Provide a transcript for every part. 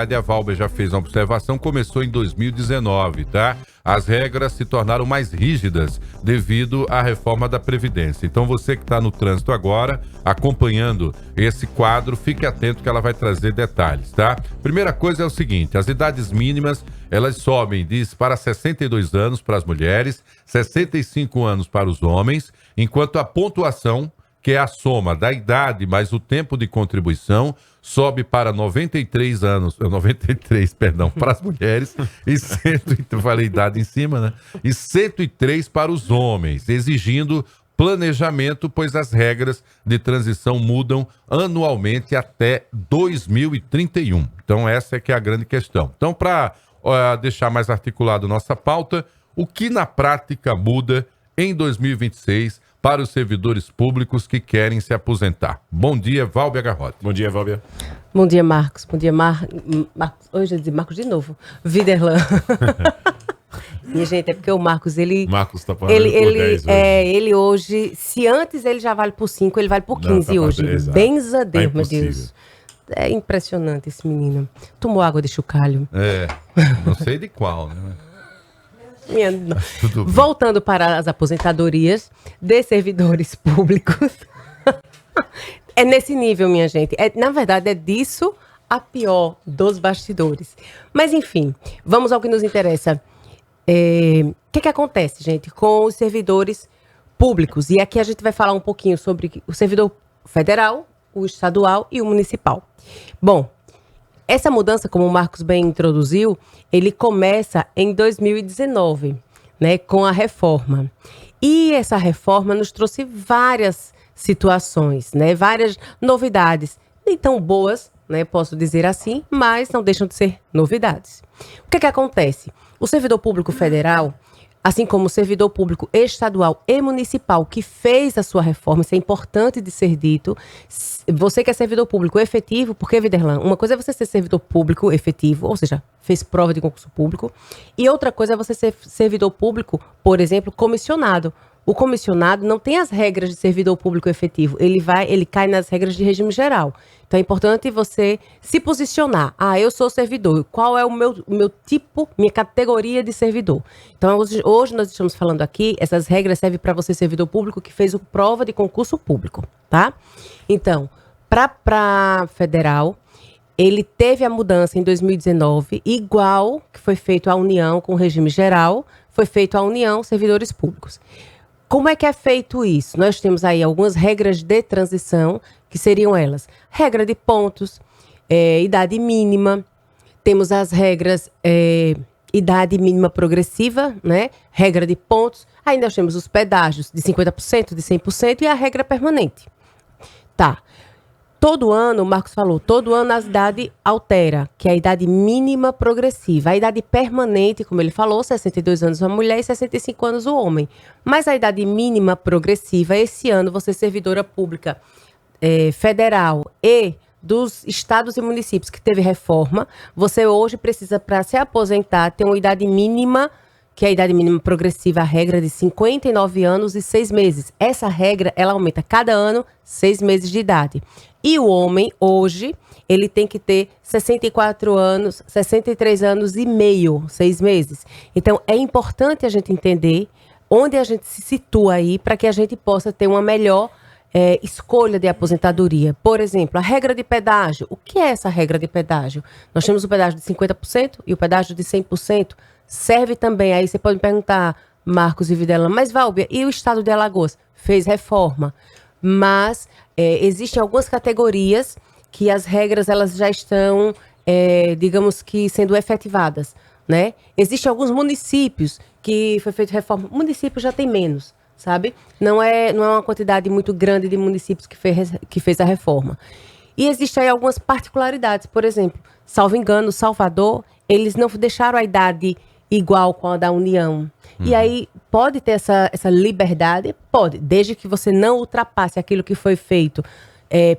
A Valber já fez uma observação, começou em 2019, tá? As regras se tornaram mais rígidas devido à reforma da Previdência. Então você que está no trânsito agora, acompanhando esse quadro, fique atento que ela vai trazer detalhes, tá? Primeira coisa é o seguinte, as idades mínimas, elas sobem para 62 anos para as mulheres, 65 anos para os homens, enquanto a pontuação, que é a soma da idade mais o tempo de contribuição, sobe para 93 para as mulheres eu falei idade em cima, né? E 103 para os homens, exigindo planejamento, pois as regras de transição mudam anualmente até 2031. Então essa é que é a grande questão. Então, para deixar mais articulado nossa pauta, o que na prática muda em 2026 para os servidores públicos que querem se aposentar? Bom dia, Valber Garrote. Bom dia, Valber. Bom dia, Marcos. Bom dia, Marcos. Hoje eu disse Marcos de novo. Viderlan. Minha gente, é porque o Marcos, Marcos tá falando por 10 hoje. Ele hoje, se antes ele já vale por 5, ele vale por 15 hoje. Benza Deus, meu Deus. É impressionante esse menino. Tomou água de chocalho. Não sei de qual, né? Voltando para as aposentadorias de servidores públicos. É nesse nível, minha gente. Na verdade, é disso a pior dos bastidores. Mas, enfim, vamos ao que nos interessa. O que acontece, gente, com os servidores públicos? E aqui a gente vai falar um pouquinho sobre o servidor federal, o estadual e o municipal. Bom, essa mudança, como o Marcos bem introduziu, ele começa em 2019, né, com a reforma. E essa reforma nos trouxe várias situações, né, várias novidades, nem tão boas, né, posso dizer assim, mas não deixam de ser novidades. O que acontece? O servidor público federal, assim como o servidor público estadual e municipal que fez a sua reforma, isso é importante de ser dito. Você que é servidor público efetivo, porque, Viderlan, uma coisa é você ser servidor público efetivo, ou seja, fez prova de concurso público, e outra coisa é você ser servidor público, por exemplo, comissionado. O comissionado não tem as regras de servidor público efetivo, ele cai nas regras de regime geral. Então é importante você se posicionar. Eu sou servidor, qual é o meu tipo, minha categoria de servidor? Então hoje nós estamos falando aqui, essas regras servem para você servidor público que fez prova de concurso público, tá? Então, para federal, ele teve a mudança em 2019, igual que foi feito a União com o regime geral, foi feito a União servidores públicos. Como é que é feito isso? Nós temos aí algumas regras de transição, que seriam elas. Regra de pontos, idade mínima, temos as regras idade mínima progressiva, né? Regra de pontos, aí nós temos os pedágios de 50%, de 100% e a regra permanente. Tá. Todo ano, o Marcos falou, todo ano a idade altera, que é a idade mínima progressiva. A idade permanente, como ele falou, 62 anos a mulher e 65 anos o homem. Mas a idade mínima progressiva, esse ano, você servidora pública federal e dos estados e municípios que teve reforma, você hoje precisa, para se aposentar, ter uma idade mínima, que é a idade mínima progressiva, a regra de 59 anos e 6 meses. Essa regra, ela aumenta cada ano 6 meses de idade. E o homem, hoje, ele tem que ter 64 anos, 63 anos e meio, 6 meses. Então, é importante a gente entender onde a gente se situa aí para que a gente possa ter uma melhor escolha de aposentadoria. Por exemplo, a regra de pedágio. O que é essa regra de pedágio? Nós temos o pedágio de 50% e o pedágio de 100%. Serve também, aí você pode me perguntar, Marcos e Viderlan, mas Valber, e o estado de Alagoas? Fez reforma, mas existem algumas categorias que as regras elas já estão, digamos que, sendo efetivadas, né? Existem alguns municípios que foi feita reforma, o município já tem menos, sabe? Não é uma quantidade muito grande de municípios que fez a reforma. E existem aí algumas particularidades, por exemplo, salvo engano, Salvador, eles não deixaram a idade igual com a da União. E aí, pode ter essa liberdade? Pode, desde que você não ultrapasse aquilo que foi feito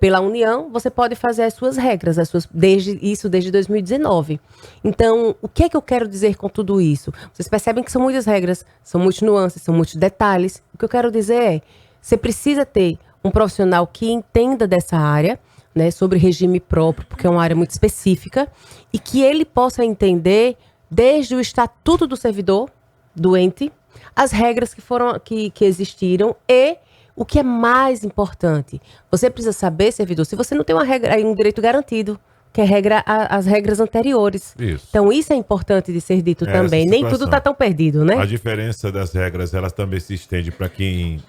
pela União, você pode fazer as suas regras, desde 2019. Então, o que é que eu quero dizer com tudo isso? Vocês percebem que são muitas regras, são muitas nuances, são muitos detalhes. O que eu quero dizer é, você precisa ter um profissional que entenda dessa área, né, sobre regime próprio, porque é uma área muito específica, e que ele possa entender desde o estatuto do servidor, do ente, as regras que existiram e o que é mais importante. Você precisa saber, servidor, se você não tem uma regra, um direito garantido, que é as regras anteriores. Isso. Então, isso é importante de ser dito também. Nem tudo está tão perdido, né? A diferença das regras, elas também se estende para quem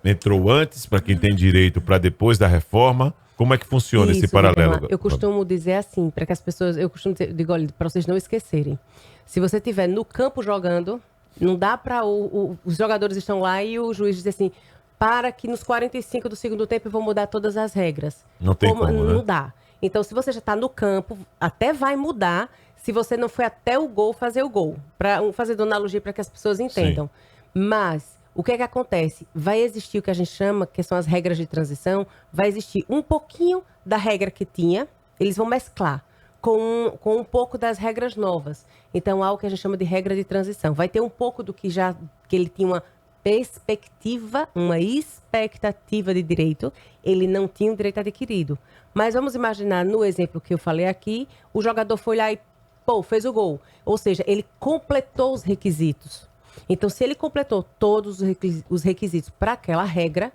entrou antes, para quem tem direito para depois da reforma. Como é que funciona esse paralelo? Eu costumo dizer assim, para que as pessoas... Eu costumo dizer, digo, olha, para vocês não esquecerem. Se você estiver no campo jogando, não dá para... os jogadores estão lá e o juiz diz assim, para que nos 45 do segundo tempo eu vou mudar todas as regras. Não tem como, né? Não dá. Então, se você já está no campo, até vai mudar se você não foi até o gol fazer o gol. Fazendo analogia para que as pessoas entendam. Sim. Mas, o que é que acontece? Vai existir o que a gente chama, que são as regras de transição, vai existir um pouquinho da regra que tinha, eles vão mesclar com um pouco das regras novas. Então, há o que a gente chama de regra de transição. Vai ter um pouco do que ele tinha uma expectativa de direito, ele não tinha um direito adquirido. Mas vamos imaginar, no exemplo que eu falei aqui, o jogador foi lá e, fez o gol. Ou seja, ele completou os requisitos. Então, se ele completou todos os requisitos para aquela regra,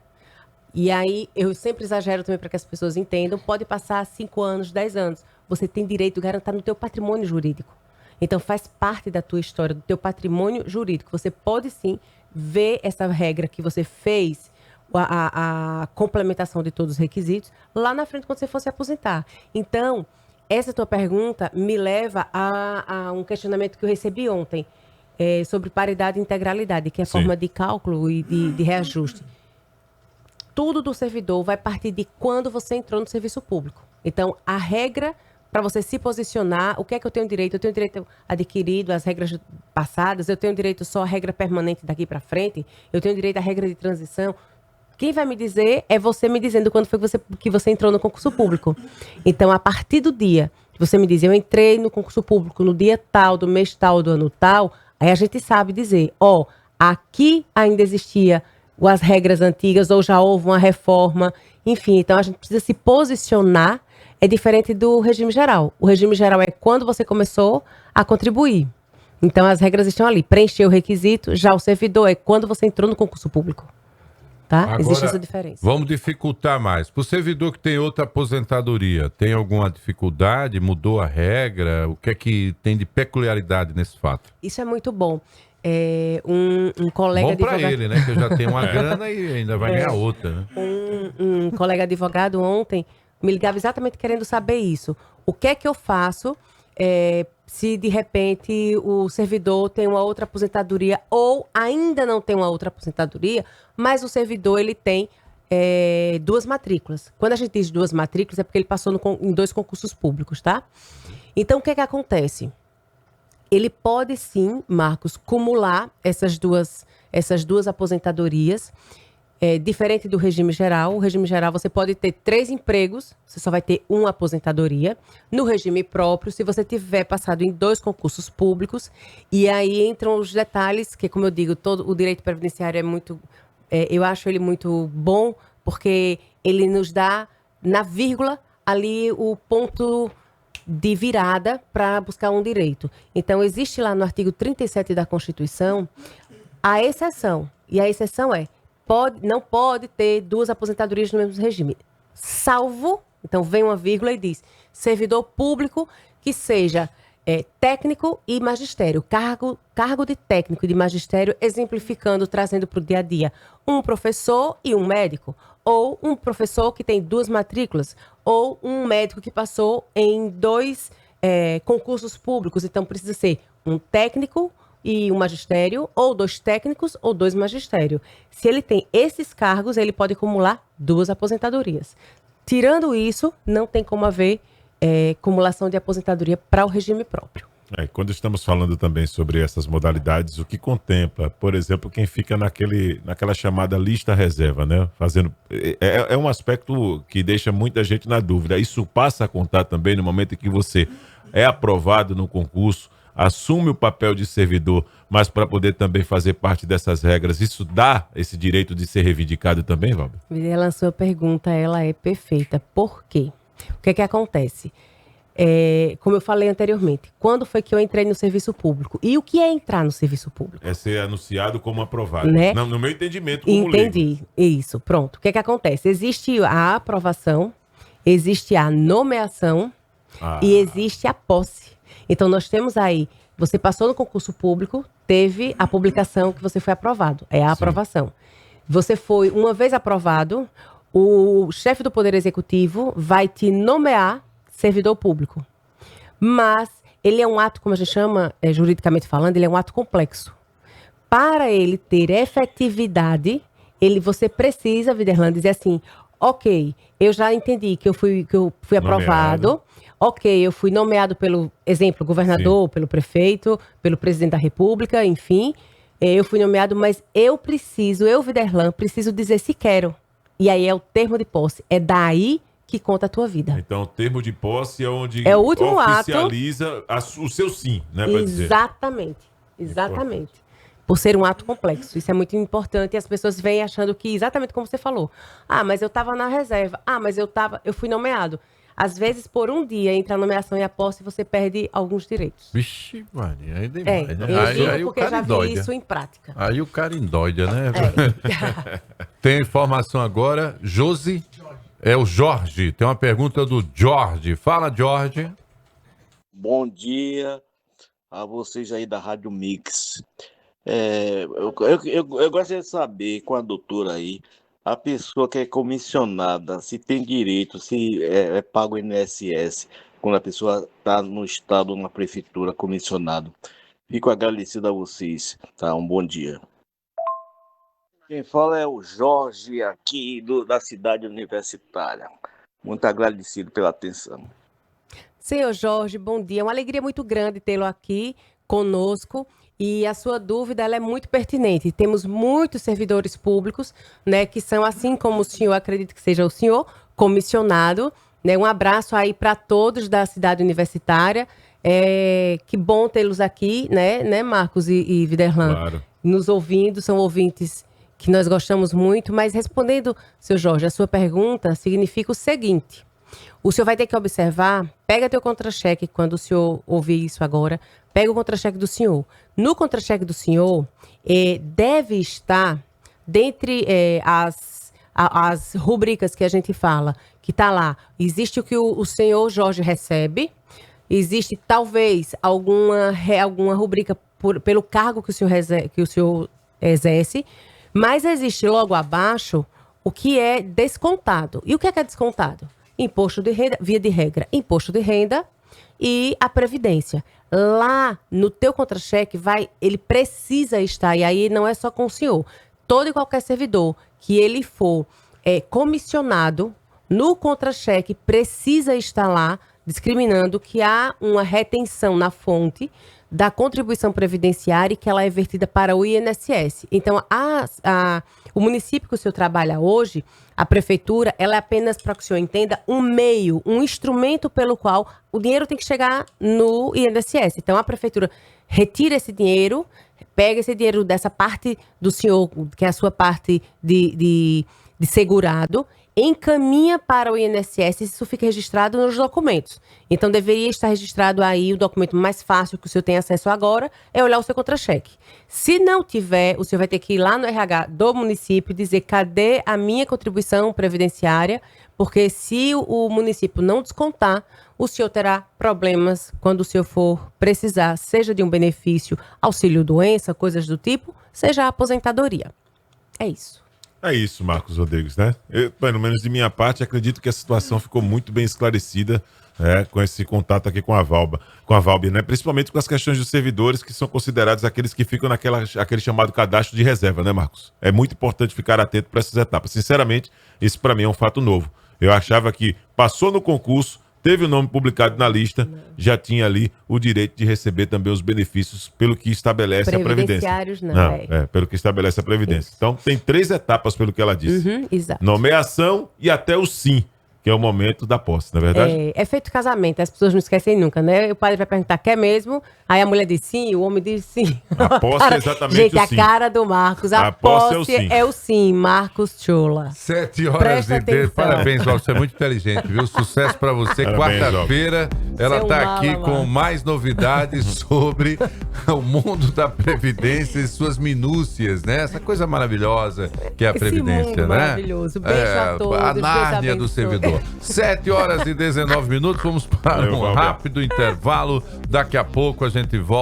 e aí eu sempre exagero também para que as pessoas entendam, pode passar 5 anos, 10 anos. Você tem direito garantido no teu patrimônio jurídico. Então, faz parte da tua história, do teu patrimônio jurídico. Você pode, sim, ver essa regra que você fez, a complementação de todos os requisitos, lá na frente, quando você for se aposentar. Então, essa tua pergunta me leva a um questionamento que eu recebi ontem, sobre paridade e integralidade, que é a forma de cálculo e de reajuste. Tudo do servidor vai partir de quando você entrou no serviço público. Então, a regra para você se posicionar, o que é que eu tenho direito? Eu tenho direito adquirido, as regras passadas, eu tenho direito só à regra permanente daqui para frente, eu tenho direito à regra de transição. Quem vai me dizer é você me dizendo quando foi que você entrou no concurso público. Então, a partir do dia que você me diz, eu entrei no concurso público no dia tal, do mês tal, do ano tal, aí a gente sabe dizer, aqui ainda existia as regras antigas ou já houve uma reforma, enfim. Então, a gente precisa se posicionar. É diferente do regime geral. O regime geral é quando você começou a contribuir. Então, as regras estão ali. Preencher o requisito, já o servidor é quando você entrou no concurso público. Tá? Agora, existe essa diferença. Vamos dificultar mais. Para o servidor que tem outra aposentadoria, tem alguma dificuldade? Mudou a regra? O que é que tem de peculiaridade nesse fato? Isso é muito bom. Um colega advogado... Bom para ele, né? Que já tem uma grana e ainda vai ganhar outra. Né? Um colega advogado ontem me ligava exatamente querendo saber isso. O que é que eu faço se de repente o servidor tem uma outra aposentadoria ou ainda não tem uma outra aposentadoria, mas o servidor ele tem 2 matrículas. Quando a gente diz 2 matrículas é porque ele passou em 2 concursos públicos, tá? Então, o que é que acontece? Ele pode sim, Marcos, cumular essas duas aposentadorias. Diferente do regime geral. O regime geral você pode ter 3 empregos, você só vai ter uma aposentadoria. No regime próprio, se você tiver passado em 2 concursos públicos, e aí entram os detalhes, que como eu digo, todo o direito previdenciário é muito, eu acho ele muito bom, porque ele nos dá na vírgula ali o ponto de virada para buscar um direito. Então, existe lá no artigo 37 da Constituição a exceção, e a exceção não pode ter 2 aposentadorias no mesmo regime, salvo, então vem uma vírgula e diz, servidor público que seja técnico e magistério, cargo de técnico e de magistério, exemplificando, trazendo para o dia a dia, um professor e um médico, ou um professor que tem 2 matrículas, ou um médico que passou em 2 concursos públicos, então precisa ser um técnico e um magistério, ou 2 técnicos, ou 2 magistério. Se ele tem esses cargos, ele pode acumular 2 aposentadorias. Tirando isso, não tem como haver acumulação de aposentadoria para o regime próprio. Quando estamos falando também sobre essas modalidades, o que contempla, por exemplo, quem fica naquela chamada lista reserva, né? É um aspecto que deixa muita gente na dúvida. Isso passa a contar também no momento em que você é aprovado no concurso, assume o papel de servidor, mas para poder também fazer parte dessas regras, isso dá esse direito de ser reivindicado também, Valber? Ela, a sua pergunta, ela é perfeita. Por quê? O que é que acontece? Como eu falei anteriormente, quando foi que eu entrei no serviço público? E o que é entrar no serviço público? É ser anunciado como aprovado. Né? Não, no meu entendimento, como Entendi. Isso, pronto. O que é que acontece? Existe a aprovação, existe a nomeação e existe a posse. Então, nós temos aí, você passou no concurso público, teve a publicação que você foi aprovado. É a aprovação. Você foi, uma vez aprovado, o chefe do Poder Executivo vai te nomear servidor público. Mas ele é um ato, como a gente chama, juridicamente falando, ele é um ato complexo. Para ele ter efetividade, você precisa, Viderlan, dizer assim, ok, eu já entendi que eu fui aprovado, ok, eu fui nomeado pelo, exemplo, governador, pelo prefeito, pelo presidente da república, enfim, eu fui nomeado, mas eu, Viderlan, preciso dizer se quero. E aí é o termo de posse, é daí que conta a tua vida. Então, o termo de posse é onde é o último oficializa o seu sim, né? Exatamente. Por ser um ato complexo. Isso é muito importante e as pessoas vêm achando que, exatamente como você falou, mas eu estava na reserva, mas eu fui nomeado. Às vezes, por um dia, entre a nomeação e a posse, você perde alguns direitos. Vixe, Maria, aí demais, né? Aí porque eu já vi isso em prática. Aí o cara endoida, né? Tem informação agora, Josi. É o Jorge. Tem uma pergunta do Jorge. Fala, Jorge. Bom dia a vocês aí da Rádio Mix. Eu gostaria de saber com a doutora aí, a pessoa que é comissionada, se tem direito, se é pago o INSS, quando a pessoa está no estado, na prefeitura, comissionado. Fico agradecido a vocês. Tá? Um bom dia. Quem fala é o Jorge, aqui da cidade universitária. Muito agradecido pela atenção. Senhor Jorge, bom dia. É uma alegria muito grande tê-lo aqui conosco. E a sua dúvida ela é muito pertinente. Temos muitos servidores públicos, né, que são, assim como o senhor, acredito que seja o senhor, comissionado. Né? Um abraço aí para todos da cidade universitária. Que bom tê-los aqui, né, Marcos e Viderlan? Claro. Nos ouvindo, são ouvintes que nós gostamos muito, mas respondendo, seu Jorge, a sua pergunta significa o seguinte: o senhor vai ter que observar, pega teu contra-cheque quando o senhor ouvir isso agora, pega o contra-cheque do senhor. No contra-cheque do senhor, deve estar, dentre as rubricas que a gente fala, que está lá, existe o que o senhor Jorge recebe, existe talvez alguma rubrica pelo cargo que o senhor exerce, mas existe logo abaixo o que é descontado. E o que é descontado? Imposto de renda, via de regra, imposto de renda e a previdência. Lá no teu contra-cheque ele precisa estar, e aí não é só com o senhor, todo e qualquer servidor que ele for comissionado, no contra-cheque precisa estar lá discriminando que há uma retenção na fonte da contribuição previdenciária e que ela é vertida para o INSS. Então, o município que o senhor trabalha hoje, a prefeitura, ela é apenas, para que o senhor entenda, um meio, um instrumento pelo qual o dinheiro tem que chegar no INSS. Então, a prefeitura retira esse dinheiro, pega esse dinheiro dessa parte do senhor, que é a sua parte de segurado, encaminha para o INSS e isso fica registrado nos documentos. Então, deveria estar registrado aí, o documento mais fácil que o senhor tem acesso agora é olhar o seu contra-cheque. Se não tiver, o senhor vai ter que ir lá no RH do município e dizer cadê a minha contribuição previdenciária, porque se o município não descontar, o senhor terá problemas quando o senhor for precisar, seja de um benefício, auxílio-doença, coisas do tipo, seja a aposentadoria. É isso. É isso, Marcos Rodrigues, né? Eu, pelo menos de minha parte, acredito que a situação ficou muito bem esclarecida com esse contato aqui com a Valbe, né? Principalmente com as questões dos servidores que são considerados aqueles que ficam aquele chamado cadastro de reserva, né, Marcos? É muito importante ficar atento para essas etapas. Sinceramente, isso para mim é um fato novo. Eu achava que passou no concurso, teve o nome publicado na lista, já tinha ali o direito de receber também os benefícios pelo que estabelece a Previdência. Pelo que estabelece a Previdência. Isso. Então, tem 3 etapas pelo que ela disse. Exato. Nomeação e até o sim, que é o momento da posse, não é verdade? É feito casamento, as pessoas não esquecem nunca, né? O padre vai perguntar, quer mesmo? Aí a mulher diz sim, o homem diz sim. A posse é exatamente gente, o a sim. cara do Marcos. A posse posse é o sim, Marcos Chola. 7 horas Presta e 10. atenção. Parabéns, Val. Você é muito inteligente, viu? Sucesso pra você. Parabéns, Quarta-feira, ela Seu tá mala, aqui mano. com mais novidades sobre o mundo da Previdência e suas minúcias, né? Essa coisa maravilhosa que é a Esse Previdência, mundo né? maravilhoso. Beijo a todos, A Deus Nárnia do abençoe. servidor. 7 horas e 19 minutos. Vamos para Valeu, um Valber. rápido intervalo. Daqui a pouco a gente volta.